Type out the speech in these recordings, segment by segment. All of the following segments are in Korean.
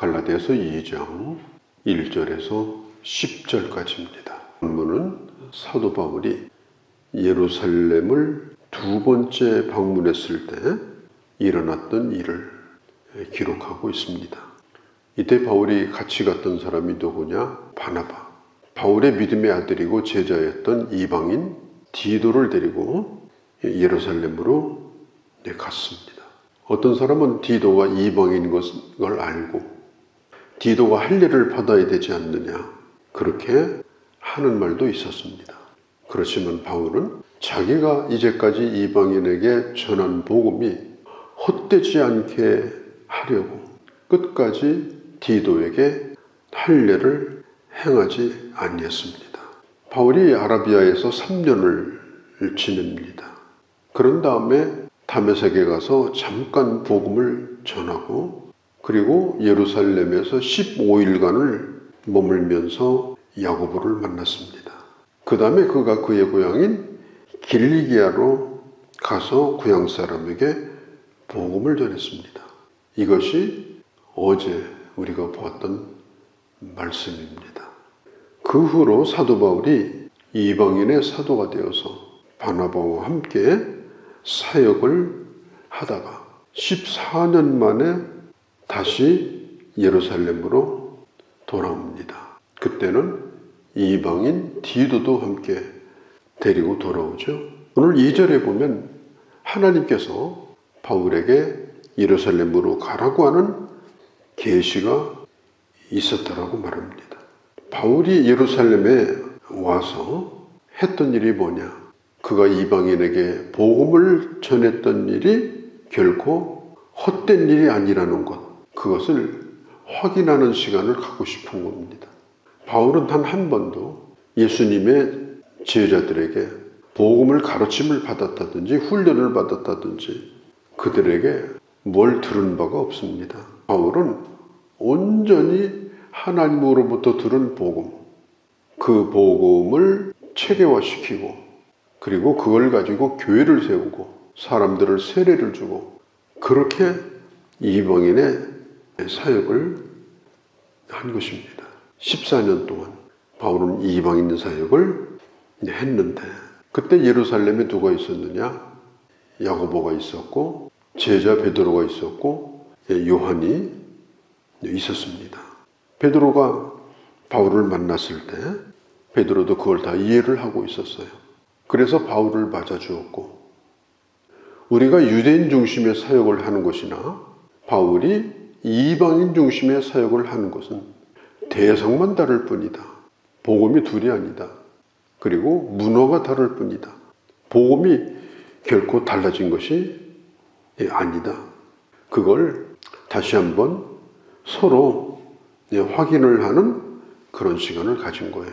갈라디아서 2장 1절에서 10절까지입니다. 본문은 사도 바울이 예루살렘을 두 번째 방문했을 때 일어났던 일을 기록하고 있습니다. 이때 바울이 같이 갔던 사람이 누구냐? 바나바. 바울의 믿음의 아들이고 제자였던 이방인 디도를 데리고 예루살렘으로 갔습니다. 어떤 사람은 디도가 이방인인 것을 알고 디도가 할례를 받아야 되지 않느냐, 그렇게 하는 말도 있었습니다. 그렇지만 바울은 자기가 이제까지 이방인에게 전한 복음이 헛되지 않게 하려고 끝까지 디도에게 할례를 행하지 아니했습니다. 바울이 아라비아에서 3년을 지냅니다. 그런 다음에 다메섹에 가서 잠깐 복음을 전하고 그리고 예루살렘에서 15일간을 머물면서 야고보를 만났습니다. 그 다음에 그가 그의 고향인 길리기아로 가서 고향 사람에게 복음을 전했습니다. 이것이 어제 우리가 보았던 말씀입니다. 그 후로 사도 바울이 이방인의 사도가 되어서 바나바와 함께 사역을 하다가 14년 만에 다시 예루살렘으로 돌아옵니다. 그때는 이방인 디도도 함께 데리고 돌아오죠. 오늘 2절에 보면 하나님께서 바울에게 예루살렘으로 가라고 하는 계시가 있었다라고 말합니다. 바울이 예루살렘에 와서 했던 일이 뭐냐? 그가 이방인에게 복음을 전했던 일이 결코 헛된 일이 아니라는 것, 그것을 확인하는 시간을 갖고 싶은 겁니다. 바울은 단 한 번도 예수님의 제자들에게 복음을 가르침을 받았다든지 훈련을 받았다든지 그들에게 뭘 들은 바가 없습니다. 바울은 온전히 하나님으로부터 들은 복음, 그 복음을 체계화시키고 그리고 그걸 가지고 교회를 세우고 사람들을 세례를 주고 그렇게 이방인의 사역을 한 것입니다. 14년 동안 바울은 이방인 사역을 했는데 그때 예루살렘에 누가 있었느냐? 야고보가 있었고 제자 베드로가 있었고 요한이 있었습니다. 베드로가 바울을 만났을 때 베드로도 그걸 다 이해를 하고 있었어요. 그래서 바울을 맞아주었고 우리가 유대인 중심의 사역을 하는 것이나 바울이 이방인 중심의 사역을 하는 것은 대상만 다를 뿐이다. 복음이 둘이 아니다. 그리고 문화가 다를 뿐이다. 복음이 결코 달라진 것이 아니다. 그걸 다시 한번 서로 확인을 하는 그런 시간을 가진 거예요.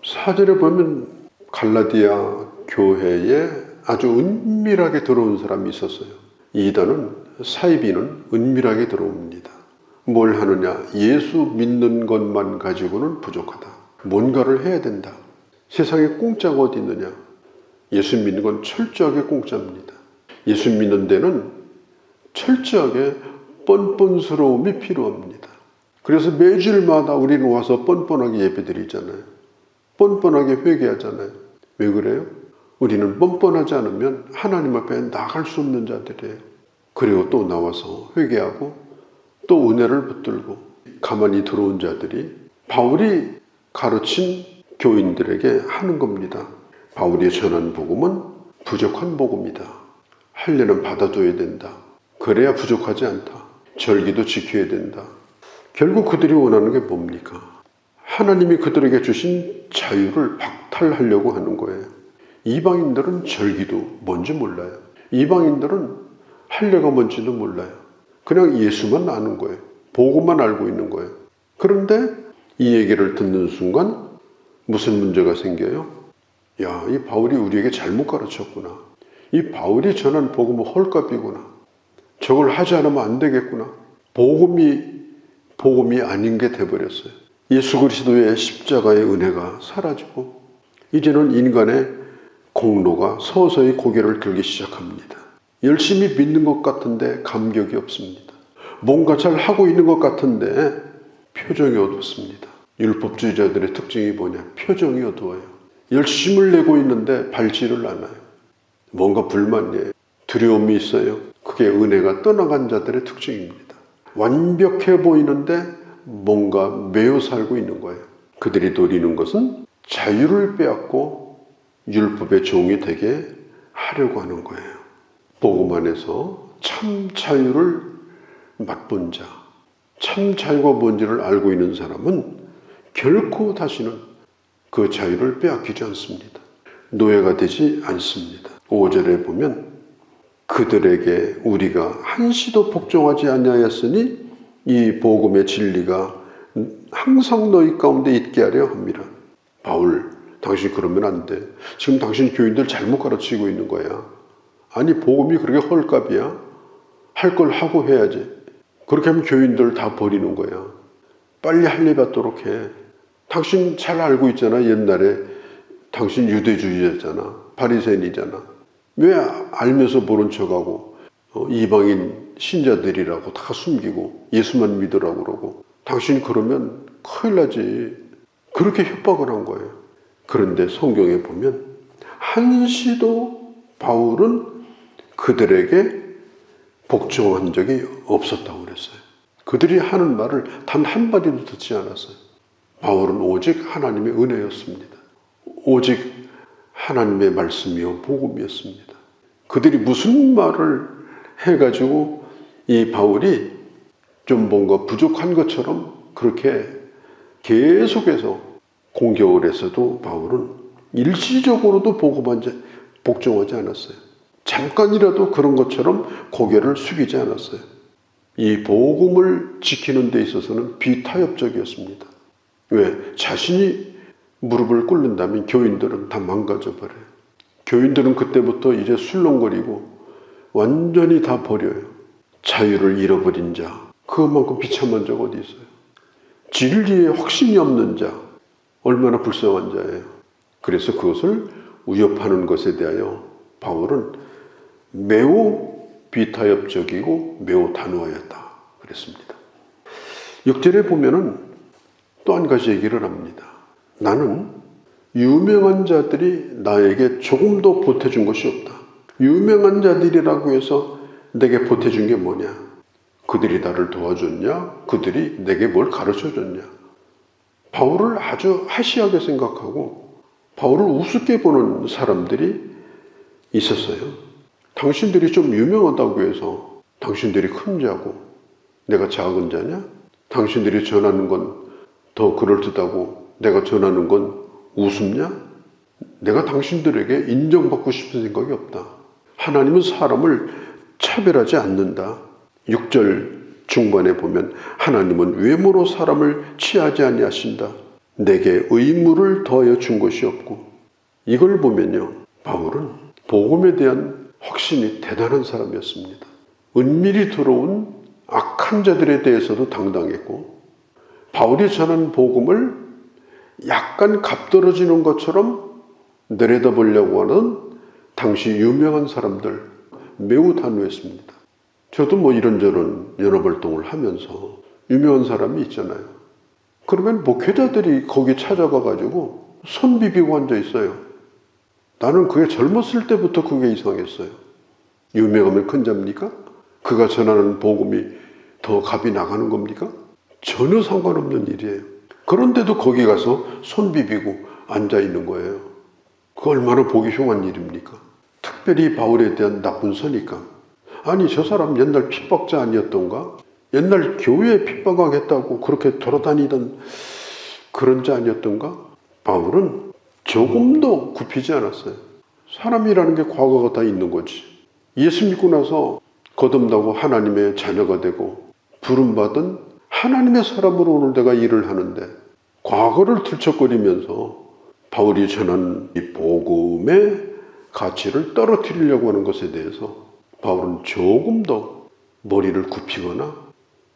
4절에 보면 갈라디아 교회에 아주 은밀하게 들어온 사람이 있었어요. 이단은 사이비는 은밀하게 들어옵니다. 뭘 하느냐? 예수 믿는 것만 가지고는 부족하다. 뭔가를 해야 된다. 세상에 공짜가 어디 있느냐? 예수 믿는 건 철저하게 공짜입니다. 예수 믿는 데는 철저하게 뻔뻔스러움이 필요합니다. 그래서 매주일마다 우리는 와서 뻔뻔하게 예배드리잖아요. 뻔뻔하게 회개하잖아요. 왜 그래요? 우리는 뻔뻔하지 않으면 하나님 앞에 나갈 수 없는 자들이에요. 그리고 또 나와서 회개하고 또 은혜를 붙들고 가만히 들어온 자들이 바울이 가르친 교인들에게 하는 겁니다. 바울이 전한 복음은 부족한 복음이다. 할례는 받아줘야 된다. 그래야 부족하지 않다. 절기도 지켜야 된다. 결국 그들이 원하는 게 뭡니까? 하나님이 그들에게 주신 자유를 박탈하려고 하는 거예요. 이방인들은 절기도 뭔지 몰라요. 이방인들은 할례가 뭔지도 몰라요. 그냥 예수만 아는 거예요. 복음만 알고 있는 거예요. 그런데 이 얘기를 듣는 순간 무슨 문제가 생겨요? 야, 이 바울이 우리에게 잘못 가르쳤구나. 이 바울이 전한 복음은 헐값이구나. 저걸 하지 않으면 안 되겠구나. 복음이 아닌 게 돼버렸어요. 예수 그리스도의 십자가의 은혜가 사라지고 이제는 인간의 공로가 서서히 고개를 들기 시작합니다. 열심히 믿는 것 같은데 감격이 없습니다. 뭔가 잘 하고 있는 것 같은데 표정이 어둡습니다. 율법주의자들의 특징이 뭐냐? 표정이 어두워요. 열심을 내고 있는데 밟지를 않아요. 뭔가 불만이에요. 두려움이 있어요. 그게 은혜가 떠나간 자들의 특징입니다. 완벽해 보이는데 뭔가 매여 살고 있는 거예요. 그들이 노리는 것은 자유를 빼앗고 율법의 종이 되게 하려고 하는 거예요. 복음 안에서 참 자유를 맛본 자, 참 자유가 뭔지를 알고 있는 사람은 결코 다시는 그 자유를 빼앗기지 않습니다. 노예가 되지 않습니다. 5절에 보면 그들에게 우리가 한시도 복종하지 아니하였으니 이 복음의 진리가 항상 너희 가운데 있게 하려 합니다. 바울, 당신 그러면 안 돼. 지금 당신 교인들 잘못 가르치고 있는 거야. 아니 복음이 그렇게 헐값이야? 할 걸 하고 해야지. 그렇게 하면 교인들 다 버리는 거야. 빨리 할례 받도록 해. 당신 잘 알고 있잖아. 옛날에 당신 유대주의자잖아. 바리새인이잖아. 왜 알면서 모른 척하고 이방인 신자들이라고 다 숨기고 예수만 믿으라고 그러고 당신 그러면 큰일 나지. 그렇게 협박을 한 거예요. 그런데 성경에 보면 한시도 바울은 그들에게 복종한 적이 없었다고 그랬어요. 그들이 하는 말을 단 한마디도 듣지 않았어요. 바울은 오직 하나님의 은혜였습니다. 오직 하나님의 말씀이요 복음이었습니다. 그들이 무슨 말을 해가지고 이 바울이 좀 뭔가 부족한 것처럼 그렇게 계속해서 공격을 했어도 바울은 일시적으로도 복종하지 않았어요. 잠깐이라도 그런 것처럼 고개를 숙이지 않았어요. 이 복음을 지키는 데 있어서는 비타협적이었습니다. 왜? 자신이 무릎을 꿇는다면 교인들은 다 망가져 버려요. 교인들은 그때부터 이제 술렁거리고 완전히 다 버려요. 자유를 잃어버린 자, 그것만큼 비참한 자가 어디 있어요? 진리에 확신이 없는 자, 얼마나 불쌍한 자예요. 그래서 그것을 위협하는 것에 대하여 바울은 매우 비타협적이고 매우 단호하였다 그랬습니다. 6절에 보면은 또 한 가지 얘기를 합니다. 나는 유명한 자들이 나에게 조금도 보태준 것이 없다. 유명한 자들이라고 해서 내게 보태준 게 뭐냐? 그들이 나를 도와줬냐? 그들이 내게 뭘 가르쳐줬냐? 바울을 아주 하시하게 생각하고 바울을 우습게 보는 사람들이 있었어요. 당신들이 좀 유명하다고 해서 당신들이 큰 자고 내가 작은 자냐? 당신들이 전하는 건 더 그럴듯하고 내가 전하는 건 우습냐? 내가 당신들에게 인정받고 싶은 생각이 없다. 하나님은 사람을 차별하지 않는다. 6절 중반에 보면 하나님은 외모로 사람을 취하지 아니하신다. 내게 의무를 더하여 준 것이 없고. 이걸 보면요, 바울은 복음에 대한 확신이 대단한 사람이었습니다. 은밀히 들어온 악한 자들에 대해서도 당당했고 바울이 전한 복음을 약간 값떨어지는 것처럼 내려다보려고 하는 당시 유명한 사람들 매우 단호했습니다. 저도 뭐 이런저런 연합활동을 하면서 유명한 사람이 있잖아요. 그러면 목회자들이 거기 찾아가가지고 손 비비고 앉아 있어요. 나는 그게 젊었을 때부터 그게 이상했어요. 유명하면 큰 자입니까? 그가 전하는 복음이 더 값이 나가는 겁니까? 전혀 상관없는 일이에요. 그런데도 거기 가서 손 비비고 앉아 있는 거예요. 그 얼마나 보기 흉한 일입니까? 특별히 바울에 대한 나쁜 선입감. 아니 저 사람 옛날 핍박자 아니었던가? 옛날 교회에 핍박하겠다고 그렇게 돌아다니던 그런 자 아니었던가? 바울은 조금도 굽히지 않았어요. 사람이라는 게 과거가 다 있는 거지. 예수 믿고 나서 거듭나고 하나님의 자녀가 되고 부름받은 하나님의 사람으로 오늘 내가 일을 하는데 과거를 들척거리면서 바울이 전한 이 복음의 가치를 떨어뜨리려고 하는 것에 대해서 바울은 조금 더 머리를 굽히거나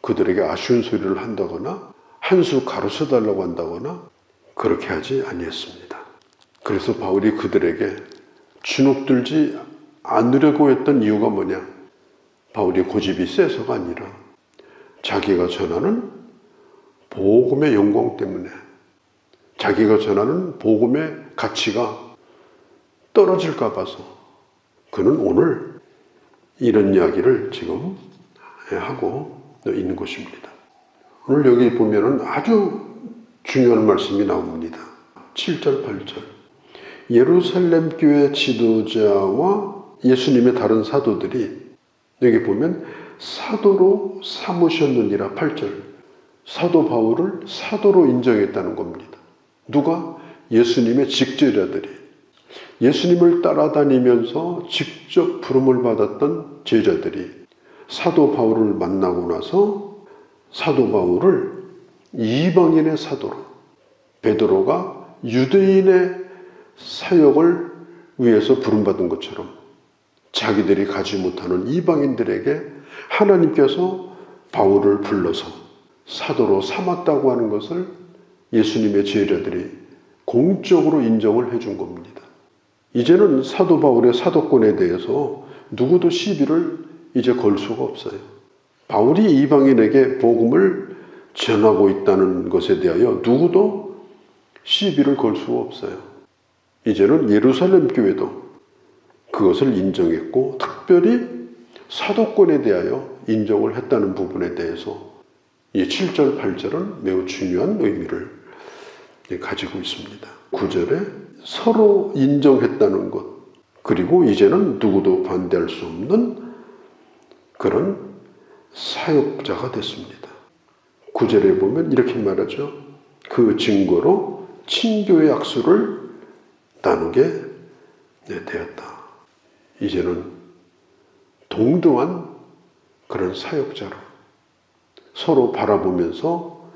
그들에게 아쉬운 소리를 한다거나 한 수 가르쳐달라고 한다거나 그렇게 하지 아니했습니다. 그래서 바울이 그들에게 주눅들지 않으려고 했던 이유가 뭐냐? 바울이 고집이 세서가 아니라 자기가 전하는 복음의 영광 때문에 자기가 전하는 복음의 가치가 떨어질까 봐서 그는 오늘 이런 이야기를 지금 하고 있는 것입니다. 오늘 여기 보면은 아주 중요한 말씀이 나옵니다. 7절, 8절. 예루살렘 교회 지도자와 예수님의 다른 사도들이 여기 보면 사도로 삼으셨느니라. 8절. 사도 바울을 사도로 인정했다는 겁니다. 누가? 예수님의 직제자들이. 예수님을 따라다니면서 직접 부름을 받았던 제자들이 사도 바울을 만나고 나서 사도 바울을 이방인의 사도로, 베드로가 유대인의 사역을 위해서 부름받은 것처럼 자기들이 가지 못하는 이방인들에게 하나님께서 바울을 불러서 사도로 삼았다고 하는 것을 예수님의 제자들이 공적으로 인정을 해준 겁니다. 이제는 사도 바울의 사도권에 대해서 누구도 시비를 이제 걸 수가 없어요. 바울이 이방인에게 복음을 전하고 있다는 것에 대하여 누구도 시비를 걸 수가 없어요. 이제는 예루살렘 교회도 그것을 인정했고 특별히 사도권에 대하여 인정을 했다는 부분에 대해서 이 7절, 8절은 매우 중요한 의미를 가지고 있습니다. 9절에 서로 인정했다는 것, 그리고 이제는 누구도 반대할 수 없는 그런 사역자가 됐습니다. 9절에 보면 이렇게 말하죠. 그 증거로 친교의 약수를 나누게 되었다. 이제는 동등한 그런 사역자로 서로 바라보면서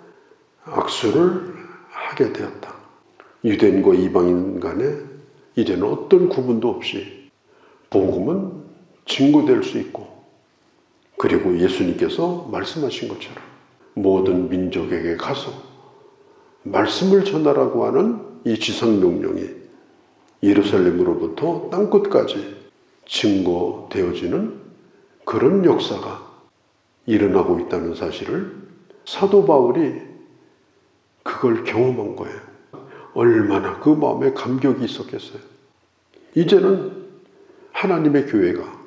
악수를 하게 되었다. 유대인과 이방인 간에 이제는 어떤 구분도 없이 복음은 증거될 수 있고, 그리고 예수님께서 말씀하신 것처럼 모든 민족에게 가서 말씀을 전하라고 하는 이 지상명령이 예루살렘으로부터 땅끝까지 증거되어지는 그런 역사가 일어나고 있다는 사실을 사도 바울이 그걸 경험한 거예요. 얼마나 그 마음에 감격이 있었겠어요. 이제는 하나님의 교회가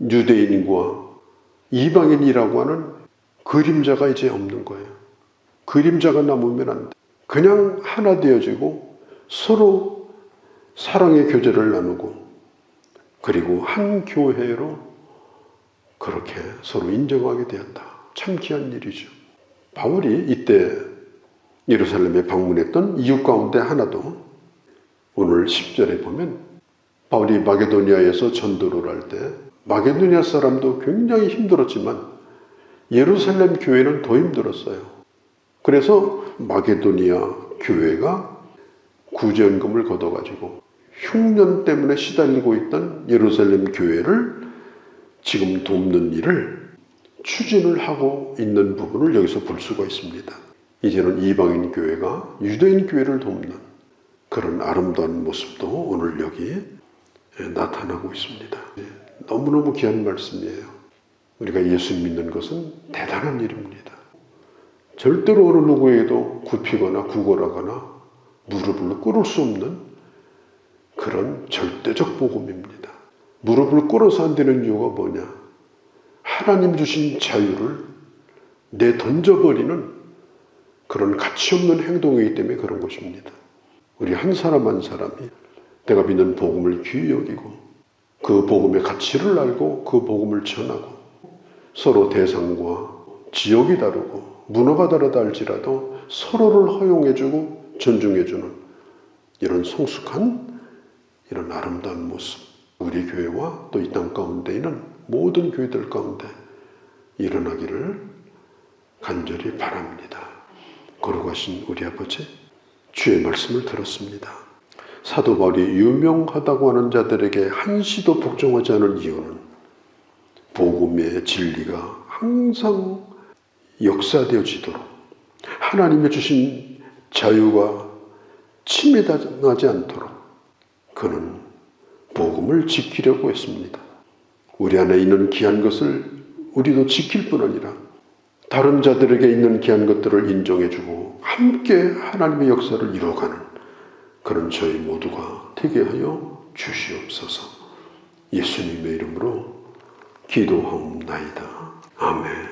유대인과 이방인이라고 하는 그림자가 이제 없는 거예요. 그림자가 남으면 안 돼. 그냥 하나 되어지고 서로 사랑의 교제를 나누고 그리고 한 교회로 그렇게 서로 인정하게 되었다. 참 귀한 일이죠. 바울이 이때 예루살렘에 방문했던 이유 가운데 하나도 오늘 10절에 보면 바울이 마게도니아에서 전도를 할 때 마게도니아 사람도 굉장히 힘들었지만 예루살렘 교회는 더 힘들었어요. 그래서 마게도니아 교회가 구제연금을 걷어가지고 흉년 때문에 시달리고 있던 예루살렘 교회를 지금 돕는 일을 추진을 하고 있는 부분을 여기서 볼 수가 있습니다. 이제는 이방인 교회가 유대인 교회를 돕는 그런 아름다운 모습도 오늘 여기 나타나고 있습니다. 너무너무 귀한 말씀이에요. 우리가 예수 믿는 것은 대단한 일입니다. 절대로 어느 누구에게도 굽히거나 구걸하거나 무릎을 꿇을 수 없는 그런 절대적 복음입니다. 무릎을 꿇어서 안 되는 이유가 뭐냐? 하나님 주신 자유를 내던져버리는 그런 가치 없는 행동이기 때문에 그런 것입니다. 우리 한 사람 한 사람이 내가 믿는 복음을 귀히 여기고 그 복음의 가치를 알고 그 복음을 전하고 서로 대상과 지역이 다르고 문화가 다르다 할지라도 서로를 허용해주고 존중해주는 이런 성숙한 이런 아름다운 모습, 우리 교회와 또 이 땅 가운데 있는 모든 교회들 가운데 일어나기를 간절히 바랍니다. 거룩하신 우리 아버지, 주의 말씀을 들었습니다. 사도 바울이 유명하다고 하는 자들에게 한시도 복종하지 않은 이유는 복음의 진리가 항상 역사되어지도록 하나님의 주신 자유가 침해당하지 않도록 그는 복음을 지키려고 했습니다. 우리 안에 있는 귀한 것을 우리도 지킬 뿐 아니라 다른 자들에게 있는 귀한 것들을 인정해주고 함께 하나님의 역사를 이루어가는 그런 저희 모두가 되게 하여 주시옵소서. 예수님의 이름으로 기도하옵나이다. 아멘.